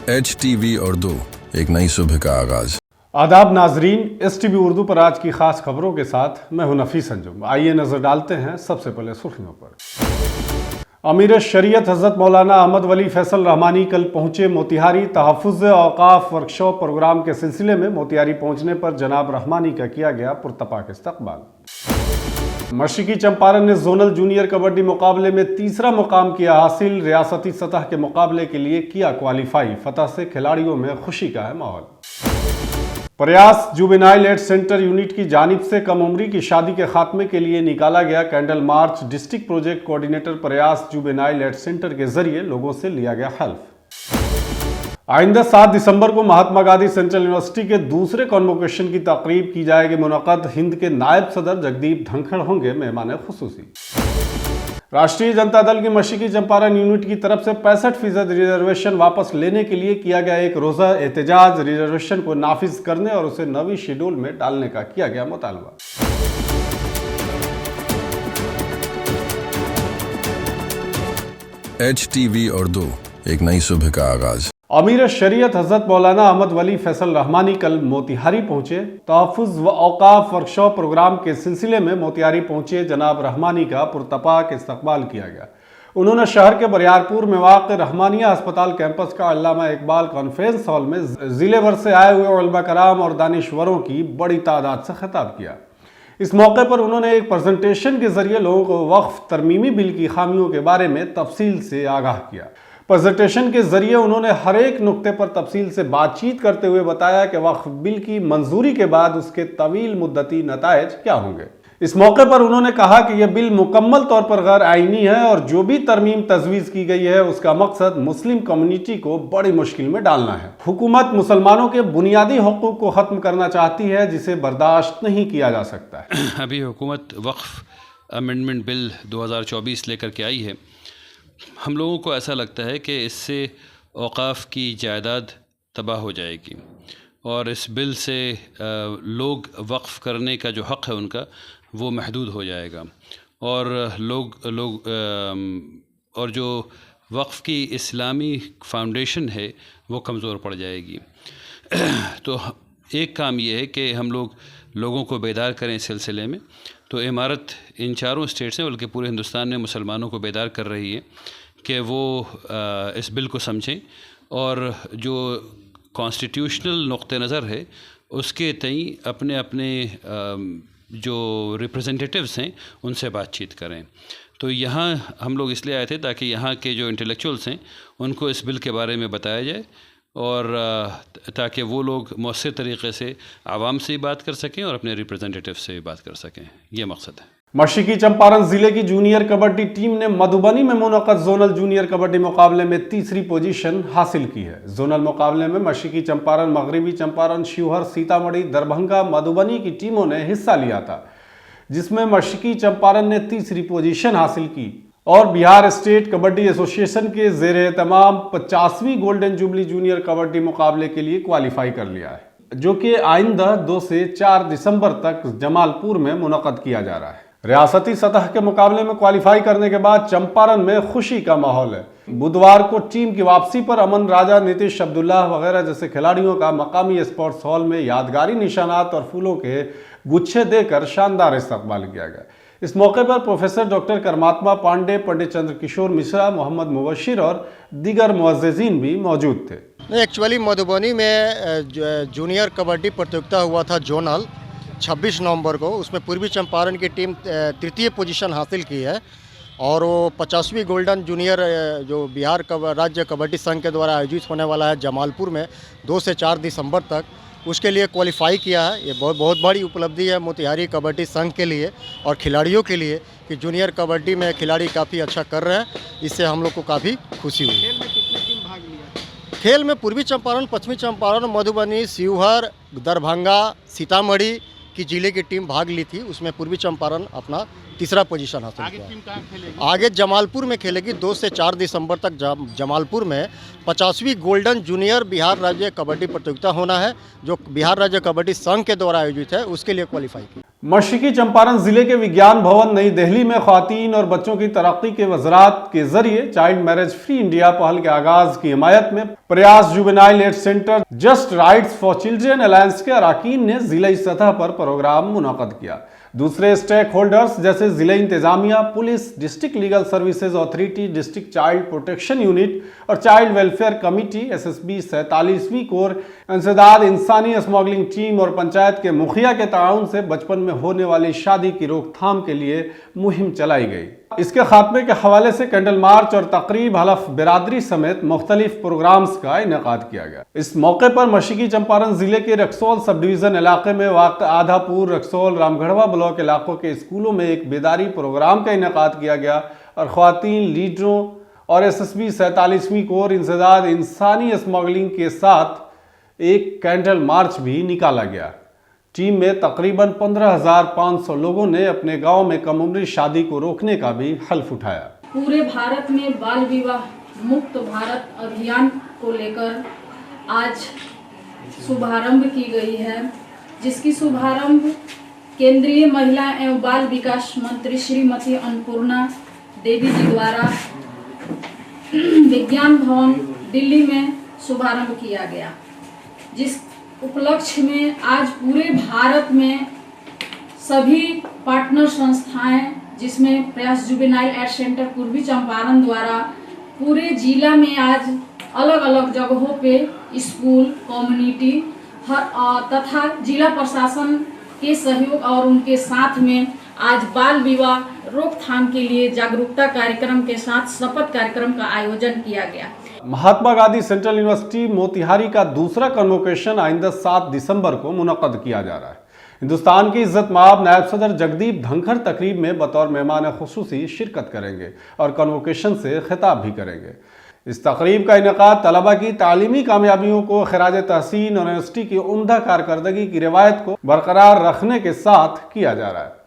HTV Urdu, एक नई सुबह का आगाज। आदाब नाजरीन, STV उर्दू पर आज की खास खबरों के साथ मैं हूं नफीस अंजुम। आइए नजर डालते हैं सबसे पहले सुर्खियों पर। अमीर शरीयत हजरत मौलाना अहमद वली फैसल रहमानी कल पहुंचे मोतिहारी। तहफ़्फ़ुज़ औक़ाफ़ वर्कशॉप प्रोग्राम के सिलसिले में मोतिहारी पहुंचने पर जनाब रहमानी का किया गया पुरतपाक इस्तकबाल। मशरिकी चंपारण ने जोनल जूनियर कबड्डी मुकाबले में तीसरा मुकाम किया हासिल। रियासती सतह के मुकाबले के लिए किया क्वालिफाई। फतह से खिलाड़ियों में खुशी का है माहौल। प्रयास जुवेनाइल एड सेंटर यूनिट की जानिब से कम उम्री की शादी के खात्मे के लिए निकाला गया candle march. District project coordinator प्रयास जुवेनाइल एड सेंटर के जरिए लोगों से लिया गया हेल्प। आइंदा 7 दिसंबर को महात्मा गांधी सेंट्रल यूनिवर्सिटी के दूसरे कॉन्वोकेशन की तकरीब की जाएगी मुनक़्क़द। हिंद के नायब सदर जगदीप धनखड़ होंगे मेहमान खुसूसी। राष्ट्रीय जनता दल की मशरिकी चंपारण यूनिट की तरफ से 65% रिजर्वेशन वापस लेने के लिए किया गया एक रोज़ा एहतजाज। रिजर्वेशन को नाफिज करने और उसे नवी शेड्यूल में डालने का किया गया मुतालबा। HTV उर्दू, एक नई सुबह का आगाज। अमीर शरीयत हजरत मौलाना अहमद वली फैसल रहमानी कल मोतिहारी पहुंचे। तहफ़्फ़ुज़ व औक़ाफ़ वर्कशॉप प्रोग्राम के सिलसिले में मोतिहारी पहुंचे जनाब रहमानी का पुरतपाक इस्तकबाल किया गया। उन्होंने शहर के बरियारपुर में वाक़ रहमानिया अस्पताल कैंपस का अल्लामा इकबाल कॉन्फ्रेंस हॉल में ज़िले भर से आए हुए उलमा कराम और दानिश्वरों की बड़ी तादाद से खिताब किया। इस मौके पर उन्होंने एक प्रेजेंटेशन के जरिए लोगों को वक्फ तरमीमी बिल की खामियों के बारे में तफसील से आगाह किया। प्रेजेंटेशन के जरिए उन्होंने हर एक नुक्ते पर तफसील से बातचीत करते हुए बताया कि वक्फ बिल की मंजूरी के बाद उसके तवील मुद्दती नताइज क्या होंगे। इस मौके पर उन्होंने कहा कि यह बिल मुकम्मल तौर पर गैर आईनी है और जो भी तरमीम तजवीज़ की गई है उसका मकसद मुस्लिम कम्युनिटी को बड़ी मुश्किल में डालना है। हुकूमत मुसलमानों के बुनियादी हकूक़ को ख़त्म करना चाहती है जिसे बर्दाश्त नहीं किया जा सकता है। अभी हुकूमत वक्फ अमेंडमेंट बिल 2024 लेकर के आई है। हम लोगों को ऐसा लगता है कि इससे औक़ाफ़ की जायदाद तबाह हो जाएगी और इस बिल से लोग वक्फ़ करने का जो हक़ है उनका वो महदूद हो जाएगा और और जो वक्फ़ की इस्लामी फ़ाउंडेशन है वो कमज़ोर पड़ जाएगी। तो एक काम ये है कि हम लोगों को बेदार करें इस सिलसिले में। तो इमारत इन चारों स्टेट्स में बल्कि पूरे हिंदुस्तान में मुसलमानों को बेदार कर रही है कि वो इस बिल को समझें और जो कॉन्स्टिट्यूशनल नुक़्ते नज़र है उसके तई अपने अपने जो रिप्रेजेंटेटिव्स हैं उनसे बातचीत करें। तो यहाँ हम लोग इसलिए आए थे ताकि यहाँ के जो इंटेलेक्चुअल्स हैं उनको इस बिल के बारे में बताया जाए और ताकि वो लोग मौसर तरीक़े से आवाम से बात कर सकें और अपने रिप्रेजेंटेटिव से बात कर सकें। ये मकसद है। मशरिकी चंपारण जिले की जूनियर कबड्डी टीम ने मधुबनी में मुनक़्क़द जोनल जूनियर कबड्डी मुकाबले में तीसरी पोजीशन हासिल की है। जोनल मुकाबले में मशरिकी चंपारण, मगरबी चंपारण, शिवहर, सीतामढ़ी, दरभंगा, मधुबनी की टीमों ने हिस्सा लिया था, जिसमें मशरिकी चंपारण ने तीसरी पोजीशन हासिल की और बिहार स्टेट कबड्डी एसोसिएशन के ज़ेरे तमाम 50वीं गोल्डन जुबली जूनियर कबड्डी मुकाबले के लिए क्वालिफाई कर लिया है, जो कि आइंदा 2 से 4 दिसंबर तक जमालपुर में मुनक़्क़द किया जा रहा है। रियासती सतह के मुकाबले में क्वालिफाई करने के बाद चंपारण में खुशी का माहौल है। बुधवार को टीम की वापसी पर अमन राजा, नीतीश अब्दुल्ला वगैरह जैसे खिलाड़ियों का मकामी स्पोर्ट्स हॉल में यादगारी निशानात और फूलों के गुच्छे देकर शानदार इस्तकबाल किया गया। इस मौके पर प्रोफेसर डॉक्टर करमात्मा पांडे, पंडित चंद्रकिशोर मिश्रा, मोहम्मद मुबशिर और दीगर मुअज़्ज़िज़ीन भी मौजूद थे। एक्चुअली मधुबनी में जूनियर कबड्डी प्रतियोगिता हुआ था जोनल 26 नवंबर को। उसमें पूर्वी चंपारण की टीम तृतीय पोजीशन हासिल की है और वो 50वीं गोल्डन जूनियर जो बिहार राज्य कबड्डी संघ के द्वारा आयोजित होने वाला है जमालपुर में 2 से 4 दिसंबर तक, उसके लिए क्वालिफाई किया है। ये बहुत बड़ी उपलब्धि है मोतिहारी कबड्डी संघ के लिए और खिलाड़ियों के लिए कि जूनियर कबड्डी में खिलाड़ी काफ़ी अच्छा कर रहे हैं। इससे हम लोग को काफ़ी खुशी हुई। खेल में कितनी टीम भाग लिया? खेल में पूर्वी चंपारण, पश्चिमी चंपारण, मधुबनी, शिवहर, दरभंगा, सीतामढ़ी की जिले की टीम भाग ली थी। उसमें पूर्वी चंपारण अपना तीसरा पोजीशन हासिल किया। टीम कहाँ खेलेगी? आगे जमालपुर में खेलेगी। 2 से 4 दिसंबर तक जमालपुर में 50वीं गोल्डन जूनियर बिहार राज्य कबड्डी प्रतियोगिता होना है, जो बिहार राज्य कबड्डी संघ के द्वारा आयोजित है। उसके लिए क्वालिफाई की। मशरकी चंपारण जिले के विज्ञान भवन नई दिल्ली में ख्वातीन और बच्चों की तरक्की के वज़रात के जरिए चाइल्ड मैरिज फ्री इंडिया पहल के आगाज की हिमायत में Prayas juvenile aid centre just rights for children alliance के अरकान ने जिले सतह पर प्रोग्राम मुनक़द किया। दूसरे स्टेक होल्डर्स जैसे जिले इंतजामिया, police, district legal services authority, district child protection unit और चाइल्ड वेलफेयर कमेटी, SSB 47वीं कोर, इंसदाद इंसानी स्मगलिंग टीम और पंचायत के मुखिया के ताउन से बचपन में होने वाली शादी की रोकथाम के लिए मुहिम चलाई गई। इसके खात्मे के हवाले से कैंडल मार्च और तकरीब हलफ बिरादरी समेत मुख्तलिफ प्रोग्राम्स का इनेकाद किया गया। इस मौके पर मशरकी चंपारण जिले के रक्सौल सब डिवीजन इलाके में वाक़ आधापुर, रक्सौल, रामगढ़वा ब्लॉक इलाकों के स्कूलों में एक बेदारी प्रोग्राम का इनेकाद किया गया और ख्वातीन लीडरों और SSB 47वीं कोर, इंसदाद इंसानी स्मगलिंग के साथ एक कैंडल मार्च भी निकाला गया। टीम में तकरीबन 15,500 लोगों ने अपने गांव में कम उम्री शादी को रोकने का भी हल्फ उठाया। पूरे भारत में बाल विवाह मुक्त भारत अभियान को लेकर आज शुभारंभ की गई है, जिसकी शुभारंभ केंद्रीय महिला एवं बाल विकास मंत्री श्रीमती अन्नपूर्णा देवी जी द्वारा विज्ञान भवन दिल्ली में शुभारंभ किया गया। जिस उपलक्ष्य में आज पूरे भारत में सभी पार्टनर संस्थाएं, जिसमें प्रयास जुवेनाइल एड सेंटर पूर्वी चंपारण द्वारा पूरे जिला में आज अलग अलग जगहों पे स्कूल, कम्युनिटी तथा जिला प्रशासन के सहयोग और उनके साथ में आज बाल विवाह रोकथाम के लिए जागरूकता कार्यक्रम के साथ शपथ कार्यक्रम का आयोजन किया गया। महात्मा गांधी सेंट्रल यूनिवर्सिटी मोतिहारी का दूसरा कन्वोकेशन आइंदा 7 दिसंबर को मुनक़द किया जा रहा है। हिंदुस्तान की इज्जत माब नायब सदर जगदीप धनखड़ तकरीब में बतौर मेहमान खुसूसी शिरकत करेंगे और कन्वोकेशन से खिताब भी करेंगे। इस तकरीब का इनेकाद तलबा की तालीमी कामयाबियों को खिराज तहसीन और यूनिवर्सिटी की उम्दा कारकर्दगी की रिवायत को बरकरार रखने के साथ किया जा रहा है।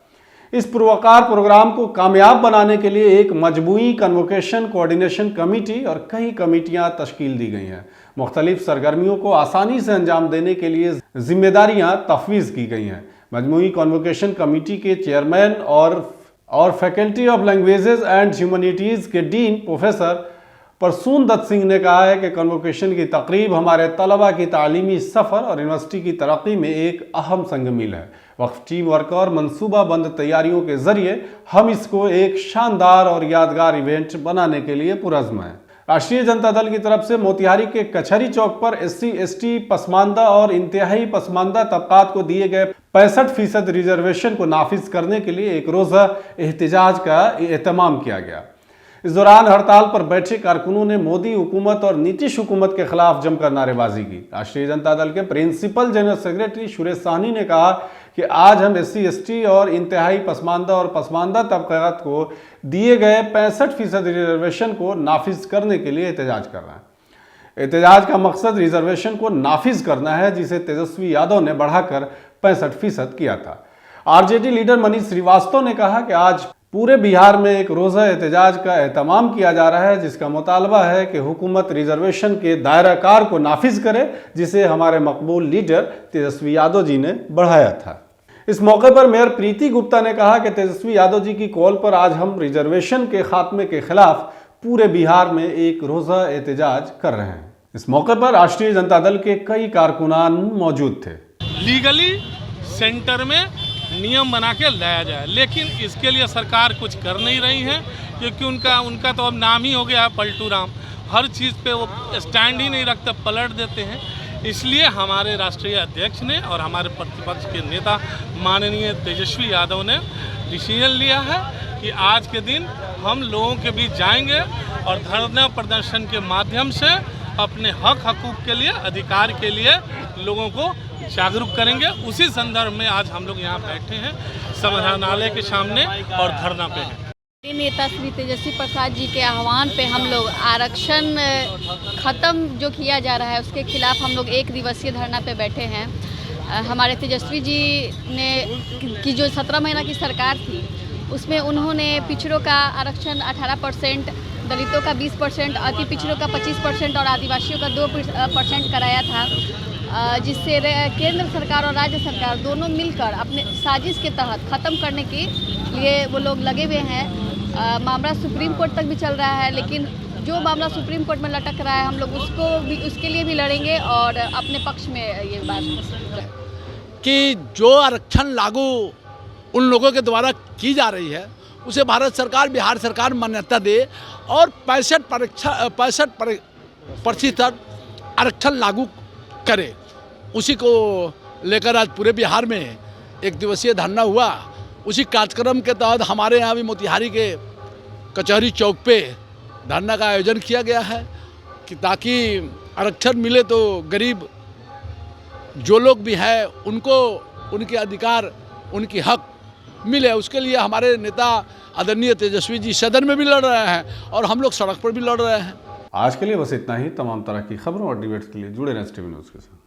इस पुरवकार प्रोग्राम को कामयाब बनाने के लिए एक मजबूई कन्वोकेशन कोऑर्डिनेशन कमेटी और कई कमेटियां तश्कील दी गई हैं। मुख्तलिफ सरगर्मियों को आसानी से अंजाम देने के लिए जिम्मेदारियां तफवीज़ की गई हैं। मजमूई कन्वोकेशन कमेटी के चेयरमैन और faculty of languages and humanities के डीन प्रोफेसर परसून दत्त सिंह ने कहा है कि कन्वोकेशन की तकरीब हमारे तलबा की तालीमी सफ़र और यूनिवर्सिटी की तरक्की में एक अहम संगमील है। वक्फ टीम वर्क और मनसूबाबंद तैयारियों के जरिए हम इसको एक शानदार और यादगार इवेंट बनाने के लिए पुरज़्म हैं। राष्ट्रीय जनता दल की तरफ से मोतिहारी के कचहरी चौक पर SC, ST, पसमानदा और इंतहाई पसमानदा तबकात को दिए गए 65% रिजर्वेशन को नाफिज करने के लिए एक रोज़ा एहतजाज का एहतमाम किया गया। इस दौरान हड़ताल पर बैठे कारकुनों ने मोदी हुकूमत और नीतीश हुकूमत के खिलाफ जमकर नारेबाजी की। राष्ट्रीय जनता दल के principal general secretary Suresh Sahni ने कहा कि आज हम SC, ST और इंतहाई पसमानदा और पसमानदा तबकात को दिए गए 65% रिजर्वेशन को नाफिज करने के लिए एहतजाज कर रहे हैं। एहतजाज का मकसद रिजर्वेशन को नाफिज करना है, जिसे तेजस्वी यादव ने बढ़ाकर 65% किया था। RJD लीडर मनीष श्रीवास्तव ने कहा कि आज पूरे बिहार में एक रोज़ा एहतजाज का एहतमाम किया जा रहा है, जिसका मुतालबा है कि हुकूमत रिजर्वेशन के दायरा कार को नाफिज करे, जिसे हमारे मकबूल लीडर तेजस्वी यादव जी ने बढ़ाया था। इस मौके पर मेयर प्रीति गुप्ता ने कहा कि तेजस्वी यादव जी की कॉल पर आज हम रिजर्वेशन के खात्मे के खिलाफ पूरे बिहार में एक रोज़ा एहतजाज कर रहे हैं। इस मौके पर राष्ट्रीय जनता दल के कई कारकुनान मौजूद थे। लीगली सेंटर में नियम बना के लाया जाए, लेकिन इसके लिए सरकार कुछ कर नहीं रही है, क्योंकि उनका तो अब नाम ही हो गया है पलटू राम। हर चीज़ पे वो स्टैंड ही नहीं रखते, पलट देते हैं। इसलिए हमारे राष्ट्रीय अध्यक्ष ने और हमारे प्रतिपक्ष के नेता माननीय तेजस्वी यादव ने डिसीजन लिया है कि आज के दिन हम लोगों के बीच जाएंगे और धरना प्रदर्शन के माध्यम से अपने हक हकूक़ के लिए, अधिकार के लिए लोगों को जागरूक करेंगे। उसी संदर्भ में आज हम लोग यहाँ बैठे हैं संविधानालय के सामने और धरना पे हैं। नेता श्री तेजस्वी प्रसाद जी के आह्वान पे हम लोग आरक्षण ख़त्म जो किया जा रहा है उसके खिलाफ हम लोग 1 दिवसीय धरना पे बैठे हैं। हमारे तेजस्वी जी ने की जो 17 महीना की सरकार थी उसमें उन्होंने पिछड़ों का आरक्षण 18%, दलितों का 20%, अति पिछड़ों का 25% और आदिवासियों का 2% कराया था। जिससे केंद्र सरकार और राज्य सरकार दोनों मिलकर अपने साजिश के तहत ख़त्म करने के लिए वो लोग लगे हुए हैं। मामला सुप्रीम कोर्ट तक भी चल रहा है, लेकिन जो मामला सुप्रीम कोर्ट में लटक रहा है हम लोग उसके लिए भी लड़ेंगे और अपने पक्ष में ये बात कि जो आरक्षण लागू उन लोगों के द्वारा की जा रही है उसे भारत सरकार, बिहार सरकार मान्यता दे और 65% आरक्षण लागू करे। उसी को लेकर आज पूरे बिहार में एक दिवसीय धरना हुआ। उसी कार्यक्रम के तहत हमारे यहाँ भी मोतिहारी के कचहरी चौक पे धरना का आयोजन किया गया है कि ताकि आरक्षण मिले तो गरीब जो लोग भी हैं उनको उनके अधिकार, उनकी हक मिले। उसके लिए हमारे नेता आदरणीय तेजस्वी जी सदन में भी लड़ रहे हैं और हम लोग सड़क पर भी लड़ रहे हैं। आज के लिए बस इतना ही। तमाम तरह की खबरों और डिबेट्स के लिए जुड़े रहें STV न्यूज़ के साथ।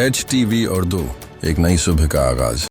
HTV उर्दू, एक नई सुबह का आगाज।